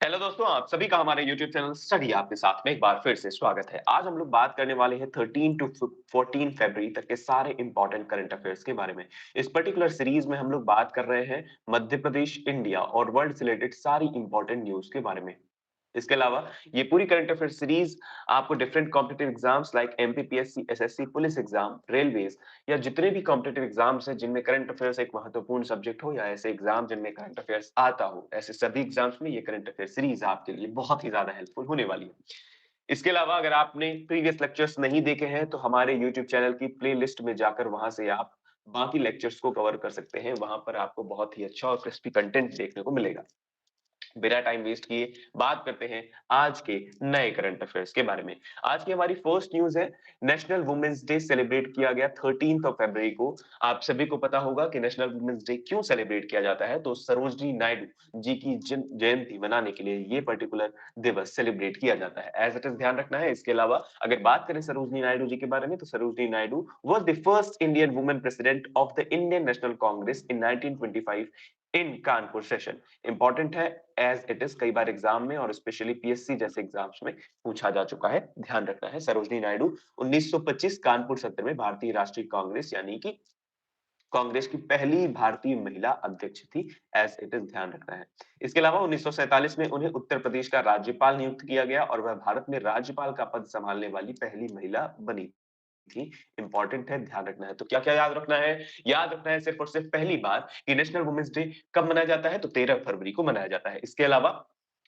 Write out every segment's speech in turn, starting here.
Hello दोस्तों, आप सभी का हमारे YouTube चैनल स्टडी आप के साथ में एक बार फिर से स्वागत है। आज हम लोग बात करने वाले हैं 13 टू 14 फरवरी तक के सारे इंपॉर्टेंट करंट अफेयर्स के बारे में। इस पर्टिकुलर सीरीज में हम लोग बात कर रहे हैं मध्य प्रदेश, इंडिया और वर्ल्ड से रिलेटेड सारी इंपॉर्टेंट न्यूज़ के बारे में। इसके अलावा ये पूरी करंट अफेयर सीरीज आपको different competitive exams like MPPSC, SSC, police exam, railways या जितने भी कॉम्पिटिटिव एग्जाम्स हैं जिनमें करंट अफेयर्स एक महत्वपूर्ण सब्जेक्ट हो या ऐसे एग्जाम जिनमें करंट अफेयर्स आता हो, ऐसे सभी एग्जाम्स में ये करंट अफेयर सीरीज आपके लिए बहुत ही ज्यादा हेल्पफुल होने वाली है। इसके अलावा अगर आपने प्रीवियस लेक्चर्स नहीं देखे हैं तो हमारे यूट्यूब चैनल की प्लेलिस्ट में जाकर वहां से आप बाकी लेक्चर्स को कवर कर सकते हैं। वहां पर आपको बहुत ही अच्छा और क्रिस्पी कंटेंट देखने को मिलेगा। बिना टाइम वेस्ट किए बात करते हैं आज के नए करंट अफेयर्स के बारे में। आज की हमारी फर्स्ट न्यूज़ है, नेशनल वुमेन्स डे सेलिब्रेट किया गया 13th ऑफ फरवरी को। आप सभी को पता होगा कि नेशनल वुमेन्स डे क्यों सेलिब्रेट किया जाता है, तो सरोजिनी नायडू जी की जयंती मनाने के लिए ये पर्टिकुलर दिवस सेलिब्रेट किया जाता है। एज इट इज ध्यान रखना है। इसके अलावा अगर बात करें सरोजिनी नायडू जी के बारे में, तो Sarojini Naidu was the first Indian women president of the Indian national Congress in 1925 in Kanpur session. Important है एज इट इज, कई बार एग्जाम में और स्पेशली पीएससी जैसे एग्जाम्स में पूछा जा चुका है, ध्यान रखना है। सरोजिनी नायडू 1925 कानपुर सत्र में भारतीय राष्ट्रीय कांग्रेस यानी कि कांग्रेस की पहली भारतीय महिला अध्यक्ष थी। एज इट इज ध्यान रखना है। इसके अलावा 1947 में उन्हें उत्तर प्रदेश का राज्यपाल नियुक्त किया गया और वह भारत में राज्यपाल का पद संभालने वाली पहली महिला बनी थी। इंपॉर्टेंट है, ध्यान रखना है। तो क्या क्या याद रखना है? याद रखना है सिर्फ और सिर्फ पहली बात कि नेशनल वुमेन्स डे कब मनाया जाता है, तो 13 फरवरी को मनाया जाता है। इसके अलावा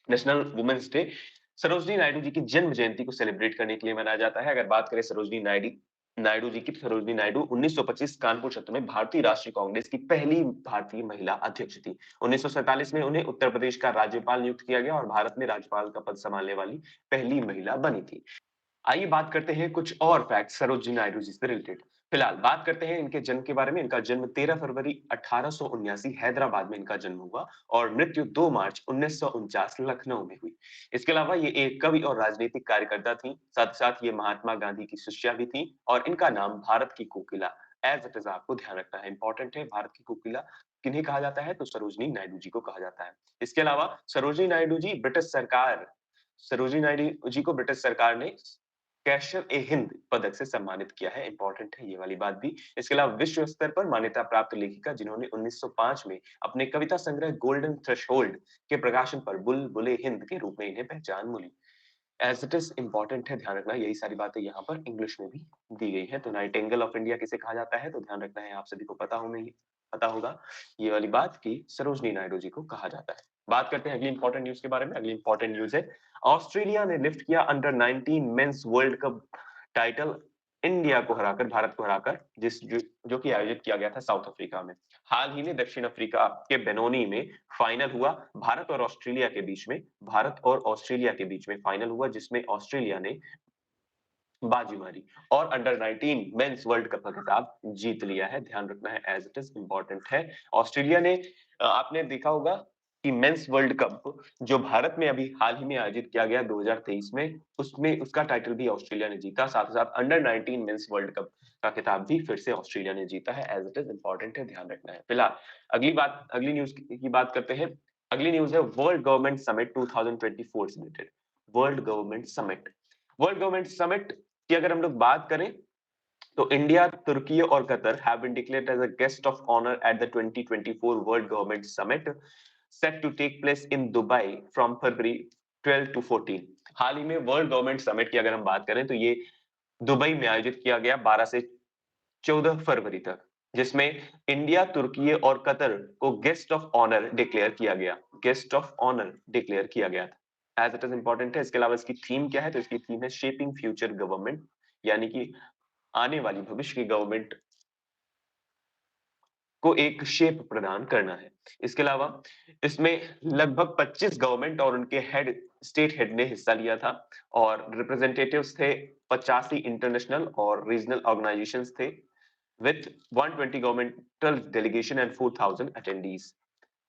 national women's day Sarojini Naidu ji की जन्म जयंती को सेलिब्रेट करने के लिए मनाया जाता है। अगर बात करें सरोजिनी नायडू नायडू जी की, तो सरोजिनी नायडू 1925 कानपुर सत्र में भारतीय राष्ट्रीय कांग्रेस की पहली भारतीय महिला अध्यक्ष थी। 1947 में उन्हें उत्तर प्रदेश का राज्यपाल नियुक्त किया गया और भारत में राज्यपाल का पद संभालने वाली पहली महिला बनी थी। आइए बात करते हैं कुछ और फैक्ट्स सरोजिनी नायडू जी से रिलेटेड। फिलहाल बात करते हैं इनके जन्म के बारे में। इनका जन्म 13 फरवरी 1879 हैदराबाद में इनका जन्म हुआ और मृत्यु 2 मार्च 1949 लखनऊ में हुई। इसके अलावा ये एक कवि और राजनीतिक कार्यकर्ता थी, साथ साथ ये महात्मा गांधी की शिष्या भी थी और इनका नाम भारत की कोकिला एज इट इज आपको ध्यान रखना है। इंपॉर्टेंट है, भारत की कोकिला किन्हें कहा जाता है, तो सरोजिनी नायडू जी को कहा जाता है। इसके अलावा सरोजिनी नायडू जी को ब्रिटिश सरकार ने कैशर-ए-हिंद पदक से सम्मानित किया है। इंपॉर्टेंट है ये वाली बात भी। इसके अलावा विश्व स्तर पर मान्यता प्राप्त लेखिका जिन्होंने 1905 में अपने कविता संग्रह गोल्डन थ्रेशोल्ड के प्रकाशन पर बुलबुले हिंद के रूप में इन्हें पहचान मिली। एज इट इज इंपॉर्टेंट है, ध्यान रखना। यही सारी बातें यहाँ पर इंग्लिश में भी दी गई है। तो नाइटिंगेल ऑफ इंडिया किसे कहा जाता है, तो ध्यान रखना है, आप सभी को पता होगा ये वाली बात की सरोजनी नायडू जी को कहा जाता है। बात करते हैं अगली इंपॉर्टेंट न्यूज के बारे में। अगली इंपॉर्टेंट न्यूज है, ऑस्ट्रेलिया ने लिफ्ट किया under 19 mains world cup title India को हराकर, भारत को हराकर, जो कि आयोजित किया गया था साउथ अफ्रीका में। हाल ही में दक्षिण अफ्रीका के बेनोनी में फाइनल हुआ भारत और ऑस्ट्रेलिया के बीच में। फाइनल हुआ जिसमें ऑस्ट्रेलिया ने बाजी मारी और अंडर 19 मेंस वर्ल्ड कप का खिताब जीत लिया है। ध्यान रखना है, एज इट इज इंपॉर्टेंट है। ऑस्ट्रेलिया ने आपने देखा होगा कि मेंस वर्ल्ड कप जो भारत में अभी हाल ही में आयोजित किया गया 2023 में, उसमें उसका टाइटल भी ऑस्ट्रेलिया ने जीता। साथ ही साथ अंडर 19 मेंस वर्ल्ड कप का खिताब भी फिर से ऑस्ट्रेलिया ने जीता है। एज इट इज इंपॉर्टेंट है, ध्यान रखना है। फिलहाल अगली न्यूज की बात करते हैं। अगली न्यूज है वर्ल्ड गवर्नमेंट समिट 2024 से related. World government summit world government summit की अगर हम लोग बात करें, तो इंडिया, तुर्की और Qatar have been declared as a guest of honour at the 2024 world government summit set to take place in Dubai from February 12 to 14। हाल ही में वर्ल्ड गवर्नमेंट समिट की अगर हम बात करें तो ये दुबई में आयोजित किया गया 12 से 14 फरवरी तक, जिसमें इंडिया, तुर्की और कतर को गेस्ट ऑफ ऑनर डिक्लेयर किया गया था। एज इट इज इंपॉर्टेंट है। इसके अलावा इसकी थीम क्या है, तो इसकी थीम है शेपिंग फ्यूचर गवर्नमेंट, यानी कि आने वाली भविष्य की गवर्नमेंट को एक शेप प्रदान करना है। इसके अलावा इसमें लगभग 25 गवर्नमेंट और उनके स्टेट हेड ने हिस्सा लिया था और रिप्रेजेंटेटिव्स थे 85 इंटरनेशनल और रीजनल ऑर्गेनाइजेशंस थे with 120 governmental delegation and 4,000 attendees.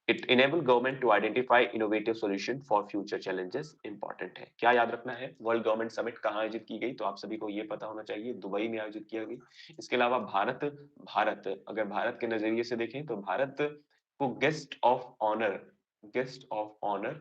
It enable government to identify innovative solution for future challenges. Important है। क्या याद रखना है? वर्ल्ड गवर्नमेंट समिट कहाँ आयोजित की गई, तो आप सभी को ये पता होना चाहिए, दुबई में आयोजित किया गई। इसके अलावा भारत अगर भारत के नजरिए से देखें तो भारत को गेस्ट ऑफ ऑनर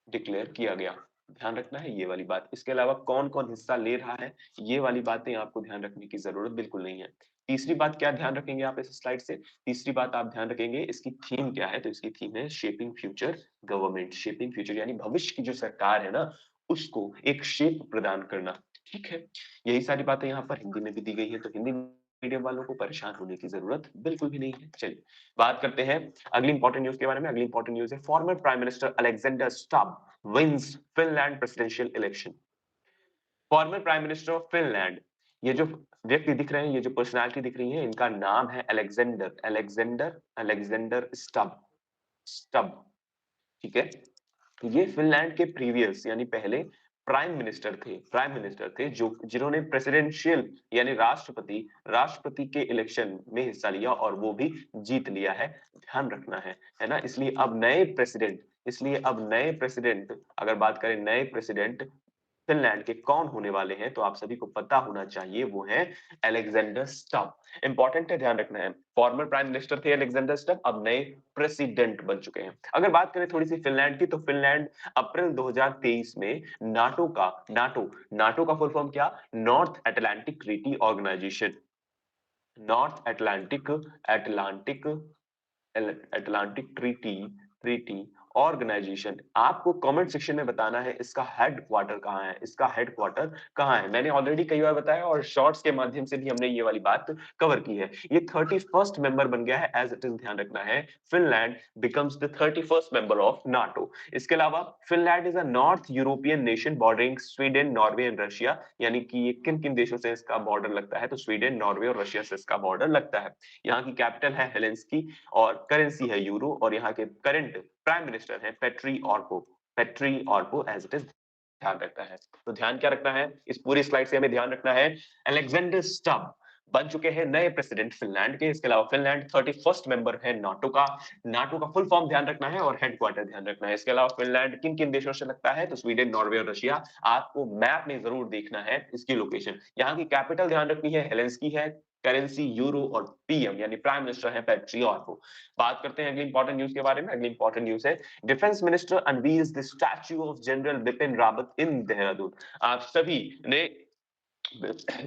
डिक्लेयर किया गया। ध्यान रखना है ये वाली बात। इसके अलावा कौन-कौन हिस्सा ले रहा है, ये वाली बातें आपको ध्यान रखने की ज़रूरत बिल्कुल नहीं है। तीसरी बात क्या ध्यान रखेंगे आप इस स्लाइड से? तीसरी बात आप ध्यान रखेंगे इसकी थीम क्या है? तो इसकी थीम है shaping future government. Shaping future यानी भविष्य की जो सरकार है ना, उसको एक शेप प्रदान करना। ठीक है? यही सारी बातें यहाँ पर हिंदी में भी दी गई है, तो हिंदी मीडियम वालों को परेशान होने की ज़रूरत बिल्कुल भी नहीं है। चलिए, बात करते हैं अगली इंपॉर्टेंट न्यूज़ के बारे में। अगली इंपॉर्टेंट न्यूज़ है former prime minister Alexander Stubb wins Finland presidential election. Former prime minister of Finland, ये जो व्यक्ति दिख रहे हैं, ये जो पर्सनालिटी दिख रही है, इनका नाम है अलेक्जेंडर स्टब। स्टब, ठीक है? ये फिनलैंड के प्रीवियस यानी पहले प्राइम मिनिस्टर थे जो जिन्होंने प्रेसिडेंशियल यानी राष्ट्रपति के इलेक्शन में हिस्सा लिया और वो भी जीत लिया है। ध्यान रखना है ना? इसलिए अब नए प्रेसिडेंट अगर बात करें नए प्रेसिडेंट फिनलैंड के कौन होने वाले हैं तो आप सभी को पता होना चाहिए वो है अलेक्जेंडर स्टब। इंपॉर्टेंट है, ध्यान रखना है। फॉर्मर प्राइम मिनिस्टर थे अलेक्जेंडर स्टब, अब नए प्रेसिडेंट बन चुके हैं। अगर बात करें थोड़ी सी फिनलैंड की, तो फिनलैंड अप्रैल 2023 में नाटो का फुल फॉर्म क्या? North Atlantic Treaty Organisation. North Atlantic Atlantic Treaty Organisation. आपको कमेंट सेक्शन में बताना है इसका हेडक्वार्टर कहाँ है, इसका हेडक्वार्टर कहाँ है। मैंने ऑलरेडी कई बार बताया और शॉर्ट्स के माध्यम से भी हमने ये वाली बात कवर की है। ये 31st मेंबर बन गया है एज इट इज। ध्यान रखना है, Finland becomes the 31st member of NATO. इसके अलावा Finland is a north European nation bordering Sweden, Norway and Russia. यानी कि ये किन किन देशों से इसका बॉर्डर लगता है? तो स्वीडन, नॉर्वे और रशिया से इसका बॉर्डर लगता है। यहाँ की कैपिटल है हेलेंस्की और करेंसी है यूरो और यहाँ के करंट प्राइम मिनिस्टर हैं पेट्री ऑर्पो एज इट इज। ध्यान रखना है, तो ध्यान क्या रखना है इस पूरी स्लाइड से? हमें ध्यान रखना है अलेक्जेंडर स्टब बन चुके हैं नए प्रेसिडेंट फिनलैंड के। इसके अलावा फिनलैंड 31st मेंबर है नाटो का फुल फॉर्म ध्यान रखना है और हेडक्वार्टर ध्यान रखना है। इसके अलावा फिनलैंड किन किन देशों से लगता है? तो स्वीडन, नॉर्वे और रशिया। आपको मैप में जरूर देखना है इसकी लोकेशन। यहाँ की कैपिटल ध्यान रखनी है हेलेंस्की है, करेंसी यूरो और पीएम यानी प्राइम मिनिस्टर है पेट्री ऑर्पो। बात करते हैं अगली इंपॉर्टेंट न्यूज के बारे में। अगली इंपॉर्टेंट न्यूज है defence minister unveils the statue of general Bipin Rawat in Dehradun. आप सभी ने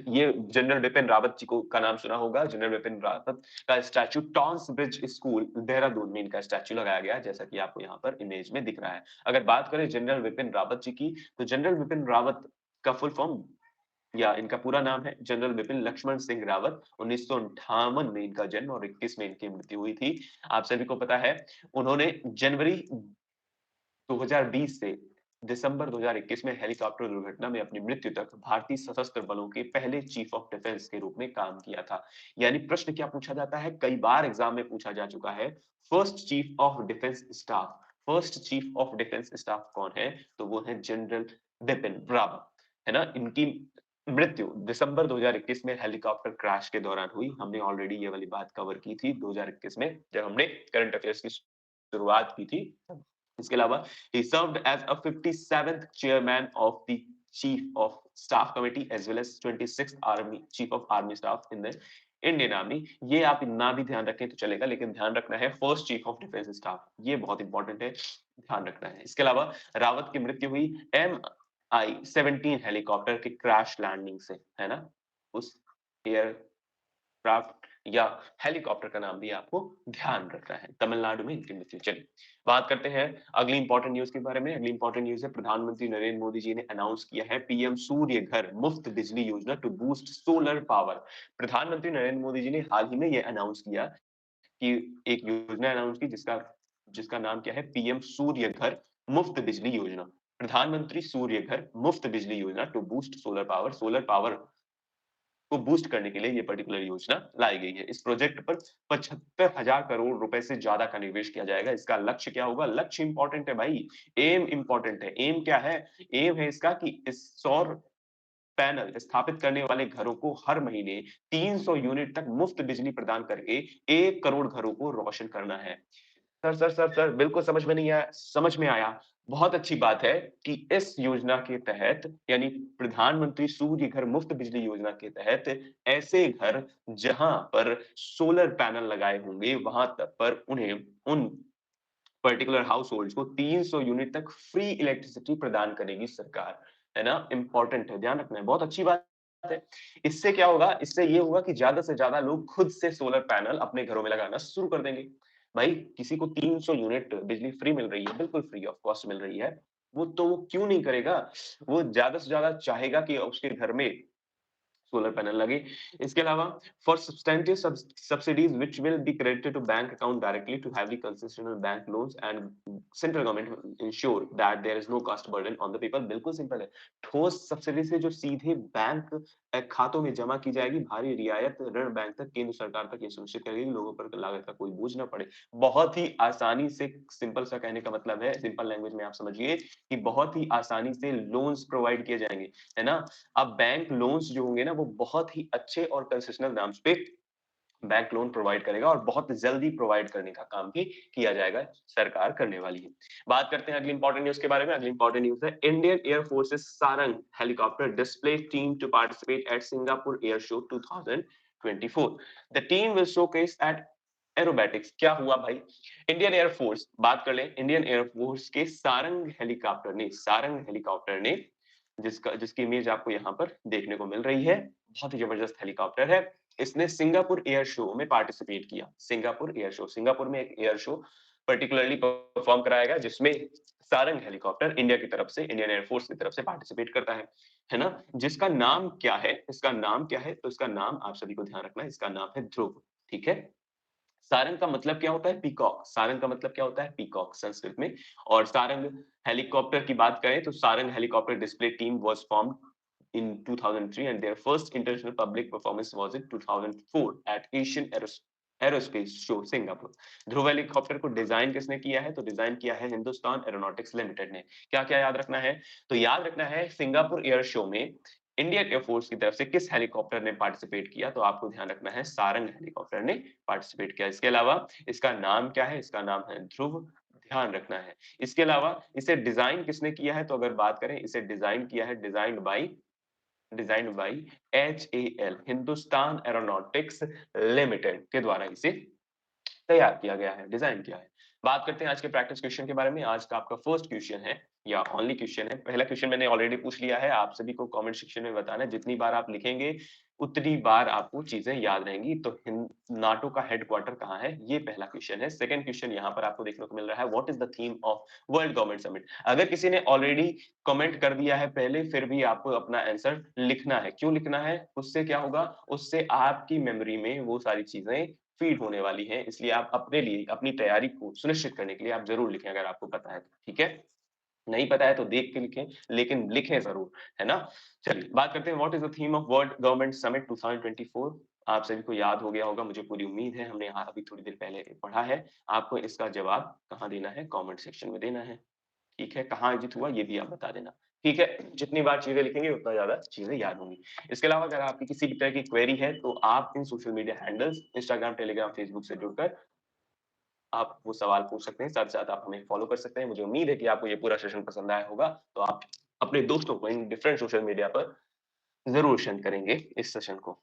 ये जनरल बिपिन रावत जी को का नाम सुना होगा। जनरल बिपिन रावत का statue Tons bridge school Dehradun में इनका स्टैच्यू लगाया गया, जैसा कि आपको यहाँ पर इमेज में दिख रहा है। अगर बात करें जनरल बिपिन रावत जी की, तो जनरल बिपिन रावत का फुल फॉर्म या इनका पूरा नाम है जनरल बिपिन लक्ष्मण सिंह रावत। 1958 में इनका जन्म और 21 में इनकी मृत्यु हुई थी। आप सभी को पता है उन्होंने जनवरी 2020 से दिसंबर 2021 में हेलीकॉप्टर दुर्घटना में अपनी मृत्यु तक भारतीय सशस्त्र बलों के पहले चीफ ऑफ डिफेंस के रूप में काम किया था। यानी प्रश्न क्या पूछा जाता है, कई बार एग्जाम में पूछा जा चुका है, first chief of defence staff कौन है? तो वो है जनरल बिपिन रावत, है ना? इनकी मृत्यु दिसंबर 2021 में हेलीकॉप्टर क्रैश के दौरान हुई। हमने ऑलरेडी ये वाली बात कवर की थी 2021 में जब हमने करंट अफेयर्स की शुरुआत की थी। इसके अलावा he served as a 57th chairman of the chief of staff committee as well as 26th army chief of army staff in the Indian army. ये आप ना भी ध्यान रखें तो चलेगा, लेकिन ध्यान रखना है first chief of defence staff, ये बहुत इंपॉर्टेंट है, ध्यान रखना है। इसके अलावा रावत की मृत्यु हुई MI-17 हेलीकॉप्टर के क्रैश लैंडिंग से, है ना? उस एयर क्राफ्ट या हेलीकॉप्टर का नाम भी आपको ध्यान रखना है। तमिलनाडु में इनकी मृत्यु। चलिए, बात करते हैं अगली इंपॉर्टेंट न्यूज के बारे में। अगली इंपॉर्टेंट न्यूज है प्रधानमंत्री नरेंद्र मोदी जी ने अनाउंस किया है पीएम सूर्य घर मुफ्त बिजली योजना टू बूस्ट सोलर पावर। प्रधानमंत्री नरेंद्र मोदी जी ने हाल ही में यह अनाउंस किया कि एक योजना अनाउंस की जिसका जिसका नाम क्या है? पीएम सूर्य घर मुफ्त बिजली योजना। प्रधानमंत्री सूर्य घर मुफ्त बिजली योजना टू बूस्ट सोलर पावर को बूस्ट करने के लिए ये पर्टिकुलर योजना लाई गई है। इस प्रोजेक्ट पर 75,000 करोड़ रुपए से ज्यादा का निवेश किया जाएगा। इसका लक्ष्य क्या होगा? लक्ष्य इंपॉर्टेंट है भाई, एम इंपॉर्टेंट है। एम क्या है? एम है इसका कि इस सौर पैनल स्थापित करने वाले घरों को हर महीने 300 यूनिट तक मुफ्त बिजली प्रदान करके 1 करोड़ घरों को रोशन करना है। सर, बिल्कुल समझ में नहीं आया? समझ में आया। बहुत अच्छी बात है कि इस योजना के तहत यानी प्रधानमंत्री सूर्य घर मुफ्त बिजली योजना के तहत ऐसे घर जहां पर सोलर पैनल लगाए होंगे, वहां तक पर उन्हें उन पर्टिकुलर हाउस होल्ड्स को 300 यूनिट तक फ्री इलेक्ट्रिसिटी प्रदान करेगी सरकार, है ना? इंपॉर्टेंट है, ध्यान रखना है, बहुत अच्छी बात है। इससे क्या होगा? इससे ये होगा कि ज्यादा से ज्यादा लोग खुद से सोलर पैनल अपने घरों में लगाना शुरू कर देंगे। भाई किसी को 300 यूनिट बिजली फ्री मिल रही है, बिल्कुल फ्री ऑफ कॉस्ट मिल रही है, वो क्यों नहीं करेगा? वो ज्यादा से ज्यादा चाहेगा कि उसके घर में सोलर पैनल लगे। इसके अलावा for substantive subsidies which will be credited to bank account directly to have the concessional bank loans and central government ensure that there is no cost burden on the people. बिल्कुल simple है। ठोस subsidy से जो सीधे bank खातों में जमा की जाएगी, भारी रियायत ऋण बैंक तक, केंद्र सरकार तक ये सुनिश्चित करेगी कि लोगों पर लागत का कोई बोझ ना पड़े। बहुत ही आसानी से, सिंपल सा कहने का मतलब है, सिंपल लैंग्वेज में आप समझिए कि बहुत ही आसानी से लोन्स प्रोवाइड किए जाएंगे, है ना? अब बैंक लोन्स जो होंगे ना, वो बहुत ही अच्छे और कंसेशनल दाम्स पे बैंक लोन प्रोवाइड करेगा और बहुत जल्दी प्रोवाइड करने का काम भी किया जाएगा, सरकार करने वाली है। बात करते हैं अगली इंपॉर्टेंट न्यूज़ के बारे में। अगली इंपॉर्टेंट न्यूज़ है Indian air forces Sarang helicopter display team to participate at Singapore air show 2024। The team will showcase at aerobatics. क्या हुआ भाई? इंडियन एयर फोर्स, बात कर लें, इंडियन एयर फोर्स के सारंग हेलीकॉप्टर ने जिसकी इमेज आपको यहाँ पर देखने को मिल रही है, बहुत ही जबरदस्त हेलीकॉप्टर है। इसने सिंगापुर एयर शो में पार्टिसिपेट किया। सिंगापुर एयर शो, सिंगापुर में एक एयर शो पर्टिकुलरली परफॉर्म कराया गया जिसमें सारंग हेलीकॉप्टर इंडिया की तरफ से, इंडियन एयर फोर्स की तरफ से पार्टिसिपेट करता है ना? जिसका नाम क्या है? इसका नाम क्या है? तो इसका नाम आप सभी को ध्यान रखना है, इसका नाम है ध्रुव। ठीक है? सारंग का मतलब क्या होता है? पीकॉक। सारंग का मतलब क्या होता है? पीकॉक संस्कृत में। और सारंग हेलीकॉप्टर की बात करें तो Sarang helicopter display team was formed in 2003 and their first international public performance was in 2004 at Asian Aerospace Show Singapore. Dhruv helicopter को डिजाइन किसने किया है? तो डिजाइन किया है हिंदुस्तान एरोनॉटिक्स लिमिटेड ने। क्या क्या याद रखना है? तो याद रखना है सिंगापुर एयर शो में इंडियन एयरफोर्स की तरफ से किस हेलीकॉप्टर ने पार्टिसिपेट किया? तो आपको ध्यान रखना है सारंग हेलीकॉप्टर ने पार्टिसिपेट किया। इसके अलावा इसका नाम क्या है? इसका नाम है ध्रुव, ध्यान रखना है। इसके अलावा इसे डिजाइन किसने किया है? तो अगर बात करें, इसे डिजाइन किया है, designed by HAL Hindustan Aeronautics Limited के द्वारा इसे तैयार किया गया है, डिजाइन किया है। बात करते हैं आज के प्रैक्टिस क्वेश्चन के बारे में। आज का आपका फर्स्ट क्वेश्चन है या ओनली क्वेश्चन है। पहला क्वेश्चन मैंने ऑलरेडी पूछ लिया है, आप सभी को कमेंट सेक्शन में बताना है। जितनी बार आप लिखेंगे उतनी बार आपको चीजें याद रहेंगी। तो नाटो का हेडक्वार्टर कहाँ है? ये पहला क्वेश्चन है। सेकंड क्वेश्चन यहाँ पर आपको देखने को मिल रहा है, what is the theme of world government summit. अगर किसी ने ऑलरेडी कमेंट कर दिया है पहले, फिर भी आपको अपना आंसर लिखना है। क्यों लिखना है? उससे क्या होगा? उससे आपकी मेमोरी में वो सारी चीजें फीड होने वाली हैं, इसलिए आप अपने लिए, अपनी तैयारी को सुनिश्चित करने के लिए आप जरूर लिखें अगर आपको पता है तो, ठीक है? नहीं पता है तो देख के लिखें, लेकिन लिखें ज़रूर, है ना? चलिए, बात करते हैं, what is the theme of world government summit 2024। आप सभी को याद हो गया होगा, मुझे पूरी उम्मीद है, हमने यहाँ अभी थोड़ी देर पहले पढ़ा है। आपको इसका जवाब कहाँ देना है? कमेंट सेक्शन में देना है। ठीक है? कहाँ आयोजित हुआ ये भी आप बता देना। ठीक है? जितनी बार चीज़ें लिखेंगे उतना ज़्यादा चीज़ें याद होंगी। इसके अलावा अगर आपकी किसी भी तरह की क्वेरी है तो आप इन social media handles Instagram, Telegram, Facebook से जुड़कर आप वो सवाल पूछ सकते हैं, साथ-साथ आप हमें फॉलो कर सकते हैं। मुझे उम्मीद है कि आपको ये पूरा सेशन पसंद आया होगा, तो आप अपने दोस्तों को इन डिफरेंट सोशल मीडिया पर ज़रूर शेयर करेंगे इस सेशन को।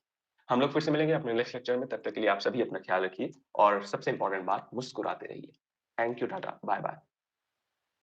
हम लोग फिर से मिलेंगे अपने नेक्स्ट लेक्चर में, तब तक के लिए आप सभी अपना ख्याल रखिए और सबसे इम्पोर्टेंट बात, मुस्कुराते रहिए। Thank you, Tata, bye-bye.